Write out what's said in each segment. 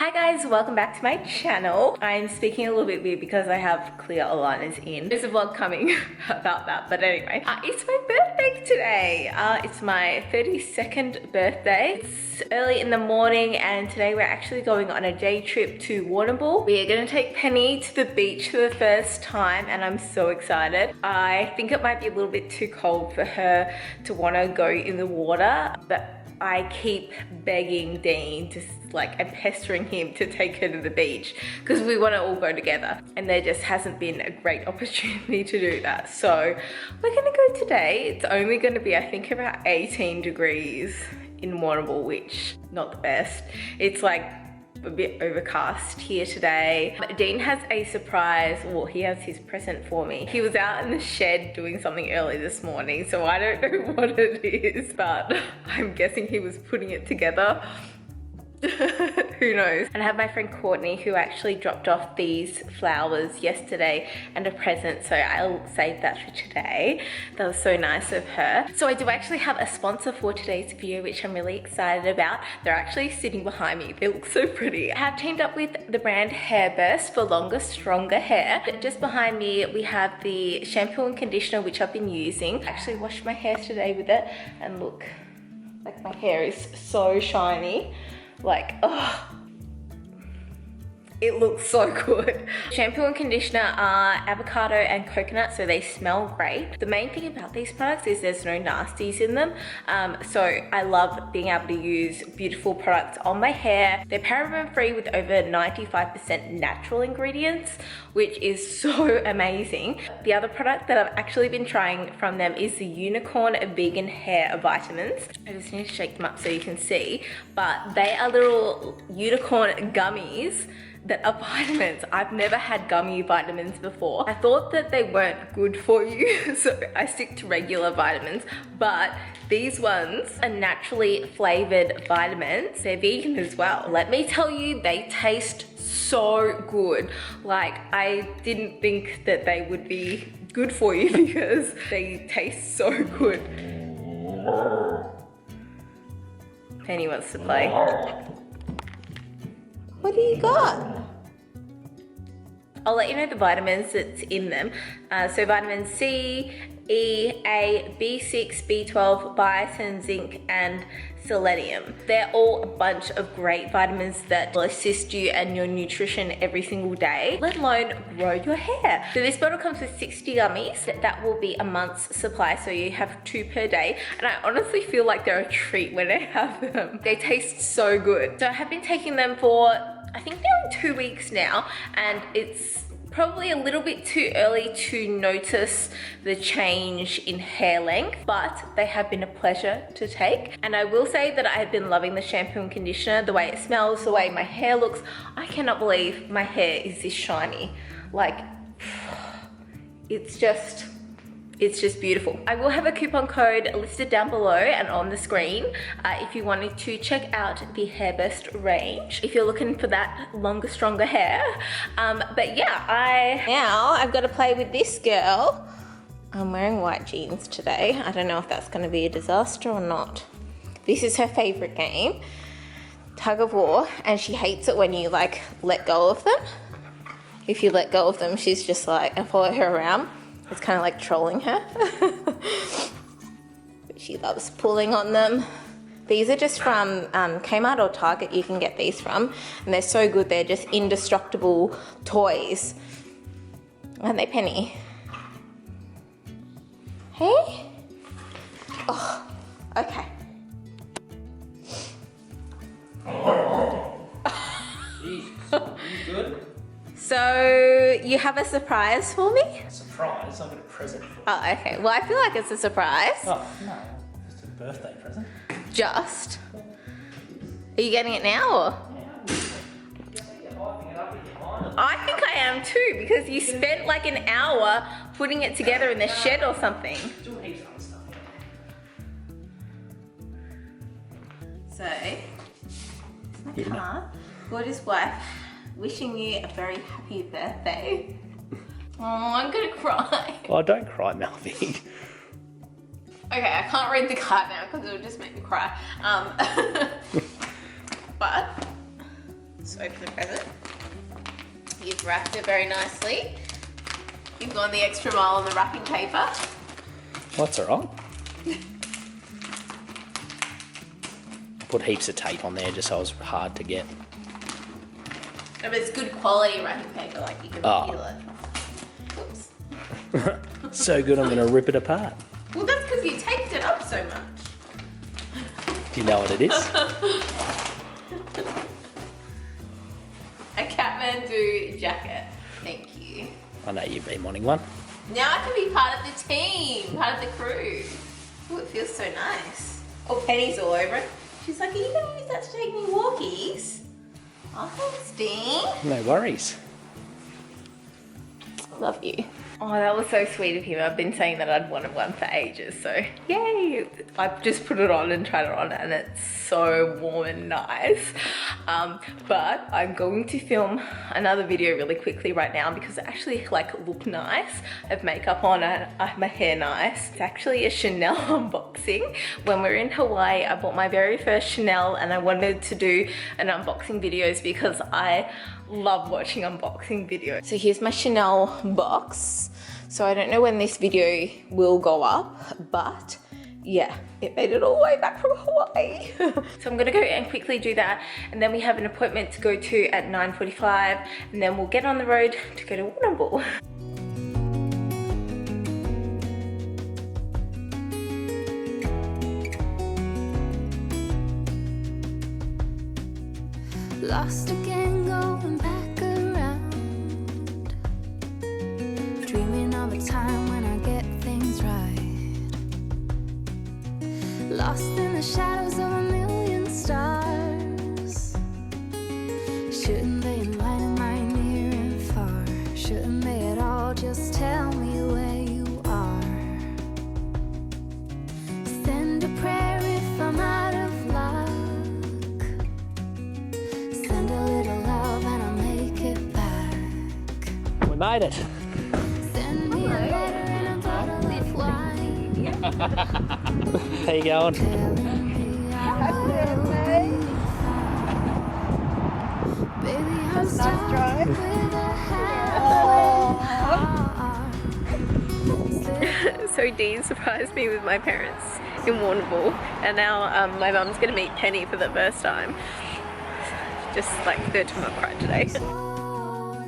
Hi guys, welcome back to my channel. I'm speaking a little bit weird because I have clear aligners in. There's a vlog coming about that, but anyway. It's my birthday today. It's my 32nd birthday. It's early in the morning and today we're actually going on a day trip to Warrnambol. We are gonna take Penny to the beach for the first time and I'm so excited. I think it might be a little bit too cold for her to wanna go in the water, but I keep begging Dean to and pestering him to take her to the beach because we want to all go together and there just hasn't been a great opportunity to do that. So we're gonna go today. It's only gonna be, I think, about 18 degrees in Warrnambol, which not the best. It's like a bit overcast here today. Dean has a surprise, well, he has his present for me. He was out in the shed doing something early this morning, so I don't know what it is, but I'm guessing he was putting it together. Who knows? And I have my friend Courtney who actually dropped off these flowers yesterday and a present, so I'll save that for today. That was so nice of her. So I do actually have a sponsor for today's video, which I'm really excited about. They're actually sitting behind me. They look so pretty. I have teamed up with the brand Hairburst for longer, stronger hair. Just behind me, we have the shampoo and conditioner, which I've been using. I actually washed my hair today with it and look, like my hair is so shiny. Like, oh, it looks so good. Shampoo and conditioner are avocado and coconut, so they smell great. The main thing about these products is there's no nasties in them. So I love being able to use beautiful products on my hair. They're paraben free with over 95% natural ingredients, which is so amazing. The other product that I've actually been trying from them is the Unicorn Vegan Hair Vitamins. I just need to shake them up so you can see, but they are little unicorn gummies that are vitamins. I've never had gummy vitamins before. I thought that they weren't good for you, so I stick to regular vitamins, but these ones are naturally flavored vitamins. They're vegan as well. Let me tell you, they taste so good. Like, I didn't think that they would be good for you because they taste so good. Penny wants to play. What do you got? I'll let you know the vitamins that's in them. So vitamin C, E, A, B6, B12, biotin, zinc, and selenium. They're all a bunch of great vitamins that will assist you and your nutrition every single day, let alone grow your hair. So this bottle comes with 60 gummies. That will be a month's supply, so you have 2 per day. And I honestly feel like they're a treat when I have them. They taste so good. So I have been taking them for, I think they're 2 weeks now, and it's probably a little bit too early to notice the change in hair length, but they have been a pleasure to take. And I will say that I have been loving the shampoo and conditioner, the way it smells, the way my hair looks. I cannot believe my hair is this shiny. Like, it's just beautiful. I will have a coupon code listed down below and on the screen if you wanted to check out the Hairburst range, if you're looking for that longer, stronger hair. But yeah, now I've got to play with this girl. I'm wearing white jeans today. I don't know if that's going to be a disaster or not. This is her favorite game, tug of war, and she hates it when you like let go of them. If you let go of them, she's just like, I follow her around. It's kind of like trolling her. She loves pulling on them. These are just from Kmart or Target, you can get these from. And they're so good, they're just indestructible toys. Aren't they, Penny? Hey? Oh, okay. Jesus, are you good? So, you have a surprise for me? A surprise? I've got a present for you. Oh, okay. Well, I feel like it's a surprise. Oh, no. It's a birthday present. Just. Are you getting it now or? I think I am too, because you spent like an hour putting it together in the shed or something. Do heaps of other stuff. So, it's my card. Gorgeous wife, wishing you a very happy birthday. Oh, I'm gonna cry. Oh, don't cry, Melvie. Okay, I can't read the card now because it'll just make me cry. But Let's open the present. You've wrapped it very nicely. You've gone the extra mile on the wrapping paper. What's wrong? Put heaps of tape on there just so it was hard to get. No, but it's good quality wrapping paper, like you can feel it. Oops. So good I'm going to rip it apart. Well, that's because you taped it up so much. Do you know what it is? A Kathmandu jacket. Thank you. I know you've been wanting one. Now I can be part of the team, part of the crew. Oh, it feels so nice. Oh, Penny's all over it. She's like, are you going to use that to take me walkies? Oh, thanks, Dean. No worries. Love you. Oh, that was so sweet of him. I've been saying that I'd wanted one for ages, so yay! I've just put it on and tried it on and it's so warm and nice. But I'm going to film another video really quickly right now because it actually look nice. I have makeup on and I have my hair nice. It's actually a Chanel unboxing. When we were in Hawaii, I bought my very first Chanel and I wanted to do an unboxing videos because I love watching unboxing videos. So here's my Chanel box. So I don't know when this video will go up, but yeah, it made it all the way back from Hawaii. So I'm gonna go and quickly do that. And then we have an appointment to go to at 9:45 and then we'll get on the road to go to Warrnambol. Lost again, going back around, dreaming of a time when I get things right. Lost in the shadows of a million stars. Shouldn't they enlighten my near and far? Shouldn't they at all just tell me where you are? Send a prayer if I'm out of luck. Send a little love and I'll make it back. We made it. Send me a letter and a bottle of wine. How you going? Telling me I will be fine. Baby, I'm stuck with a halfway heart. So Dean surprised me with my parents in Warrnambol and now my mum's gonna meet Penny for the first time. Just like third time I've cried today. So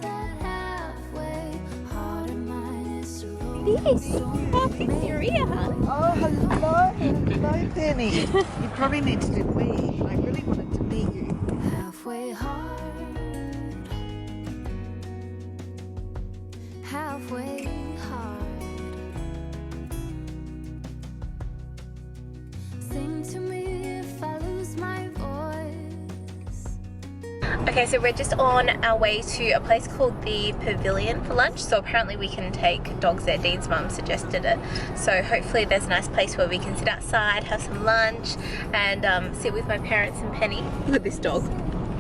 that halfway heart of mine is so Yes, happy Syria, huh? Oh, hello. Hello, Penny. You probably need to do me. I really wanted to meet you. halfway hard. Halfway hard. Sing to me if I lose my voice. Okay, so we're just on our way to a place called the Pavilion for lunch. So apparently we can take dogs there. Dean's mum suggested it. So hopefully there's a nice place where we can sit outside, have some lunch, and sit with my parents and Penny. Look at this dog.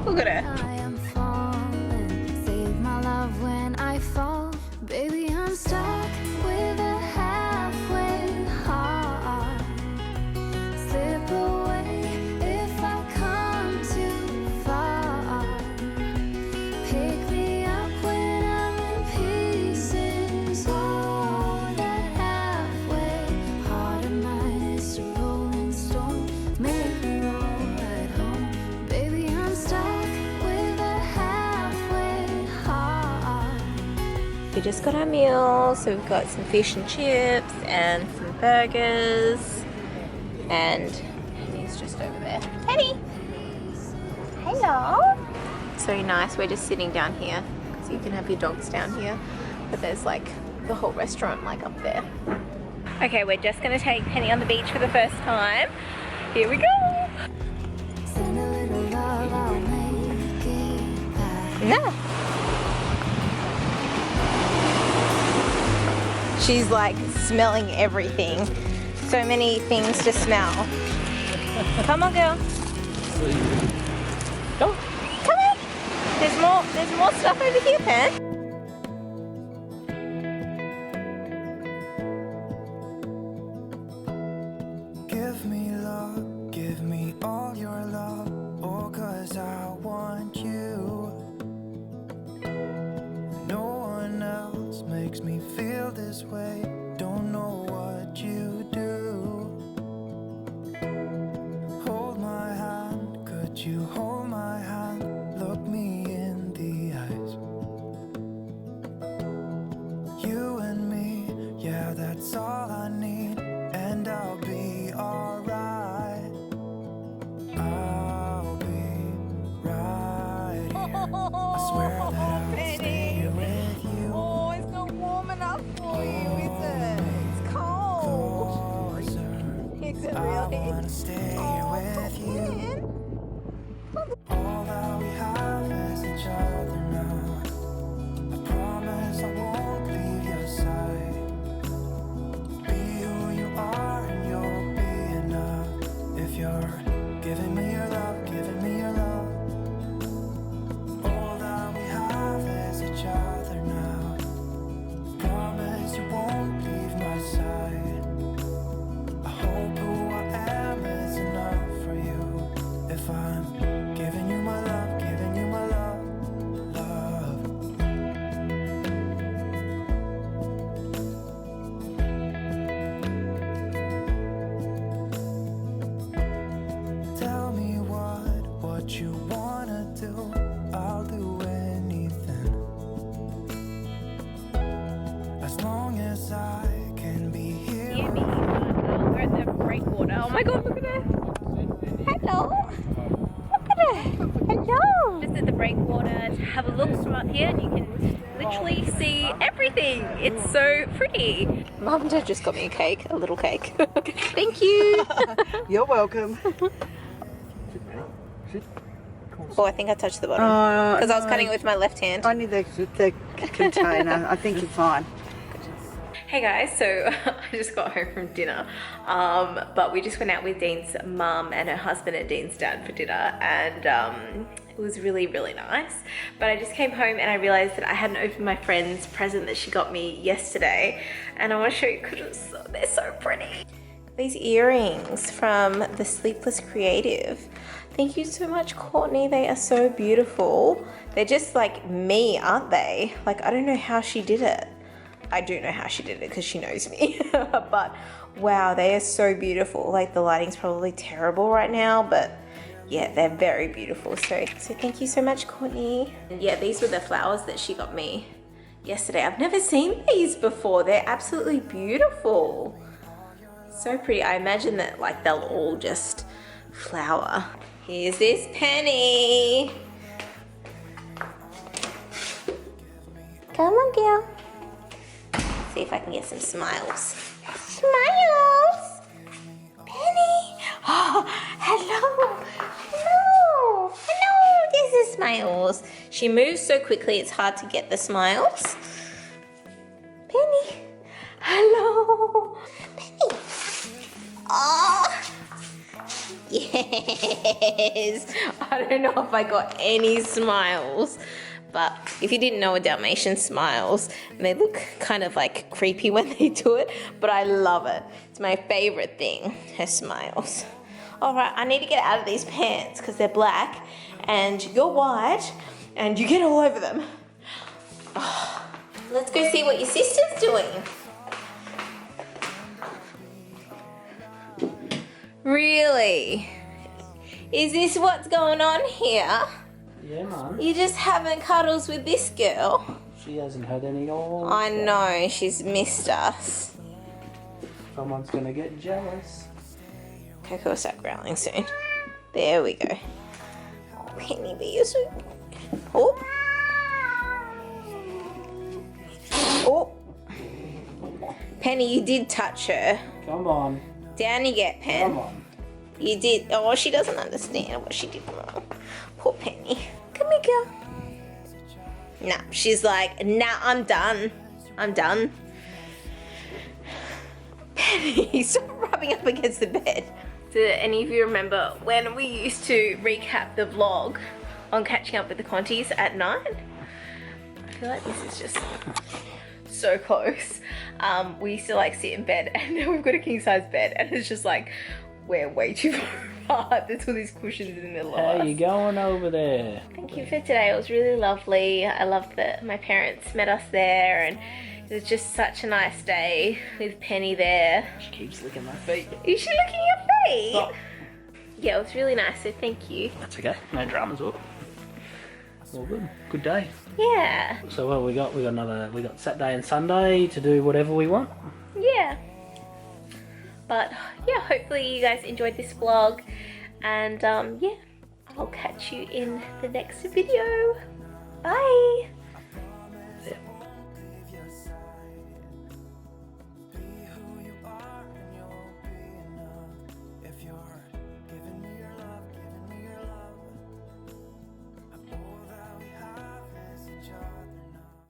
Look at her. I am falling. Save my love when I fall. Baby, I'm stuck with a halfway heart. Slip away if I come too far. Pick me up when I'm in pieces. Oh, that halfway heart of mine is a rolling stone. Make me roll right home. Baby, I'm stuck with a halfway heart. We just got our meal. So we've got some fish and chips and some burgers. And Penny's just over there. Penny! Hello! So nice. We're just sitting down here. So you can have your dogs down here. But there's like the whole restaurant like up there. Okay, we're just gonna take Penny on the beach for the first time. Here we go! Send a little love, I'll make it back. Yeah. She's like smelling everything. So many things to smell. Come on, girl. Go. Come on. There's more stuff over here, Pen. Give me all your love, oh, 'cause I want you. this way. Don't know what you do. Hold my hand, could you hold my hand? Look me in the eyes. You and me, yeah, that's all I need, and I'll be alright. I'll be right here. I swear that I'll stay here with you. Oh, it's not warm enough for you, is it? It's cold. Closer. Is it I really? wanna stay here with you. Man. All that we have is each other now. I promise I won't leave your side. Be who you are and you'll be enough. If you're giving me your love, giving me your love. All that we have is each other now. Promise you won't leave my side. I hope who I am is enough for you. If I'm giving you my love, giving you my love, love. Tell me what you wanna do. I'll do anything. As long as I can be here. Hear me. We're at the breakwater. Oh my god, look at her. Hello. Look at her. Hello. Just at the breakwater to have a look from up here, and you can literally see everything. It's so pretty. Mum and Dad just got me a cake, a little cake. Thank you. You're welcome. Oh, I think I touched the bottom because I was cutting it with my left hand. I need the container. I think you're fine. Hey guys, so I just got home from dinner, but we just went out with Dean's mum and her husband and Dean's dad for dinner, and it was really, really nice. But I just came home and I realized that I hadn't opened my friend's present that she got me yesterday, and I want to show you because they're so pretty. These earrings from the Sleepless Creative. Thank you so much, Courtney. They are so beautiful. They're just like me, aren't they? Like, I don't know how she did it. I do know how she did it because she knows me. But wow, they are so beautiful. Like, the lighting's probably terrible right now, but yeah, they're very beautiful. So thank you so much, Courtney. And yeah, these were the flowers that she got me yesterday. I've never seen these before. They're absolutely beautiful. So pretty. I imagine that like they'll all just flower. Here's this penny. Come on, girl. See if I can get some smiles. Smiles! Penny! Oh, hello! Hello! Hello! There's the smiles. She moves so quickly it's hard to get the smiles. Penny! Hello! Penny! Oh! Yes! I don't know if I got any smiles. But if you didn't know, a Dalmatian smiles, and they look kind of like creepy when they do it, but I love it. It's my favorite thing, her smiles. All right, I need to get out of these pants because they're black and you're white and you get all over them. Oh, let's go see what your sister's doing. Really? Is this what's going on here? Yeah, Mum. You just having cuddles with this girl? She hasn't had any all. I know, she's missed us. Someone's gonna get jealous. Coco will start growling soon. There we go. Oh, Penny, be you so... Oh. Oh. Penny, you did touch her. Come on. Down you get, Pen. Come on. You did. Oh, she doesn't understand what she did wrong. Poor Penny. Come here, girl. Nah, she's like, nah, I'm done. I'm done. Penny, stop rubbing up against the bed. Do any of you remember when we used to recap the vlog on catching up with the Contes at 9? I feel like this is just so close. We used to like sit in bed, and now we've got a king size bed, and it's just like we're way too far apart. There's all these cushions in the middle of us. How you going over there? Thank you for today. It was really lovely. I loved that my parents met us there, and It was just such a nice day with Penny there. She keeps licking my feet. Is she licking your feet? Stop. Yeah, it was really nice, so thank you. That's okay. No dramas. All good. Good day. Yeah. So what we got? We got Saturday and Sunday to do whatever we want. Yeah. But yeah, hopefully you guys enjoyed this vlog, and yeah, I'll catch you in the next video. Bye.